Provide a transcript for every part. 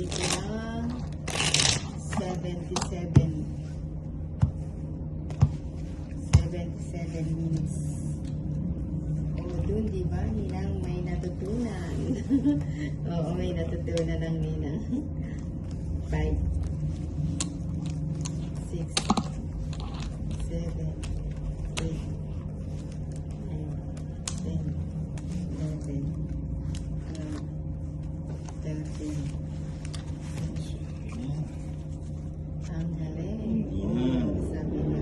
bibili ko ng 77 minutes. O, dun, di ba, Ninang, may natutunan. Oo, may natutunan ng Ninang. 5, 6, 7, 8, 9, 10, 11, 13. Ang galing. Sabi na.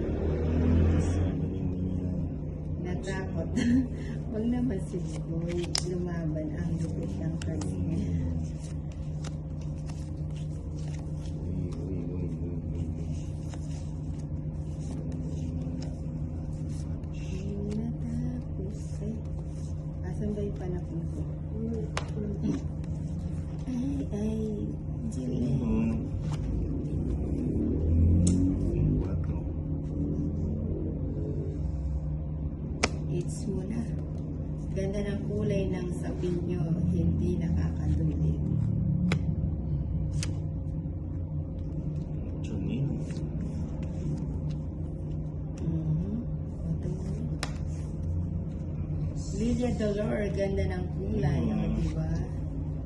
Natakot. Huwag naman si Boy lumaban ang lupit ng kanya. Natapos eh. Asan ba yung panakon ko? Ay, Jillian. It's muna. Ganda ng kulay ng sapin nyo, hindi nakakadulit. Lilia Dolor, ganda ng kulay, diba?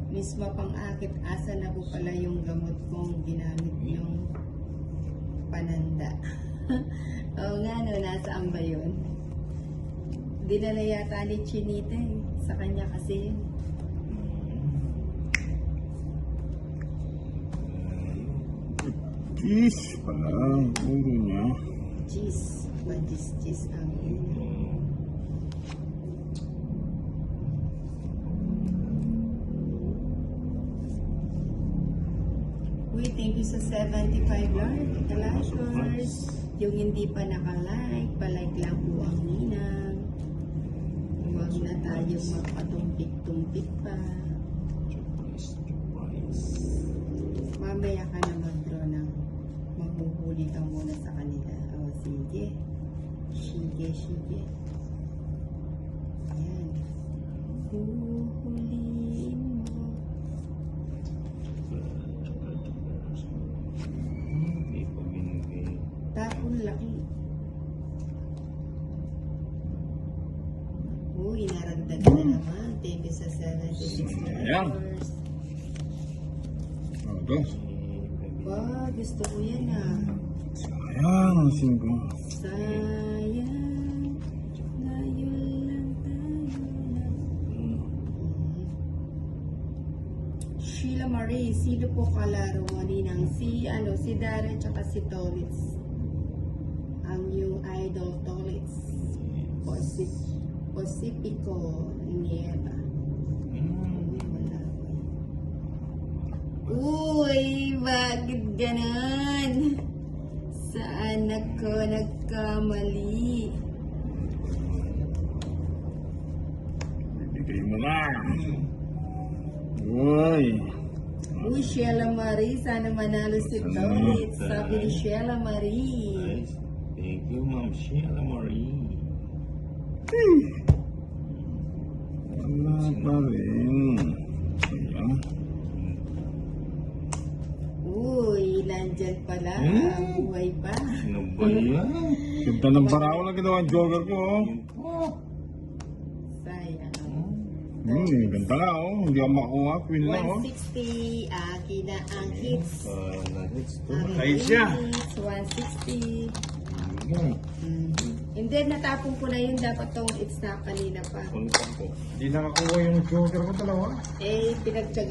Mismo pang-akit, asa na po pala yung gamot kong ginamit yung pananda. Oo nga no, nasaan ba yun? Dinala yata ni Chinita eh. Sa kanya kasi yun. Cheese pala, puro niya. Cheese. Cheese ang yun. Uy, thank you sa 75 likers. Yung hindi pa naka-like, pa-like lang po ang Ninang. Huwag na tayo magpatumpik-tumpik pa. Mamaya ka na mag-draw ng maghuhuli ka muna sa kanila. O, sige. Sige. Ayan. Huhuliin mo. Tapon laki. Uy, naragdagan na naman. Thank you sa 76 Ayan. dollars. Ito. Wow, gusto ko yan ah. Sayang, ang singko. Sayang, ngayon lang tayo na. Sheila Marie, sino po kalaro mo Ninang? Si Dara tsaka si Tolitz. Ang yung idol Tolitz. Pacifico Nieva. Uy, bakit ganon? Saan ako nagkamali? Bibigay mo na. Uy. Uy, Sheila Marie, sana manalo si Tolitz. Sabi ni Sheila Marie. Thank you, Ma'am Sheila Marie. Wala pa rin. Ayan. Uy, nandyan pala. Buhay pa. Ano ba yan? Ganda ng paraw na ginawa ang jogger ko. Sayang. Ganda nga oh. Hindi ako makuha. Queen lang oh. 160. Akin na ang hits. Nuggets to. Ang Ay, siya. hits, 160. Hindi, natapon ko na yun. Dapat tong it's na kanina pa. Punta po. Hindi nakakuha yung jogger ko dalawa. Eh, pinagtag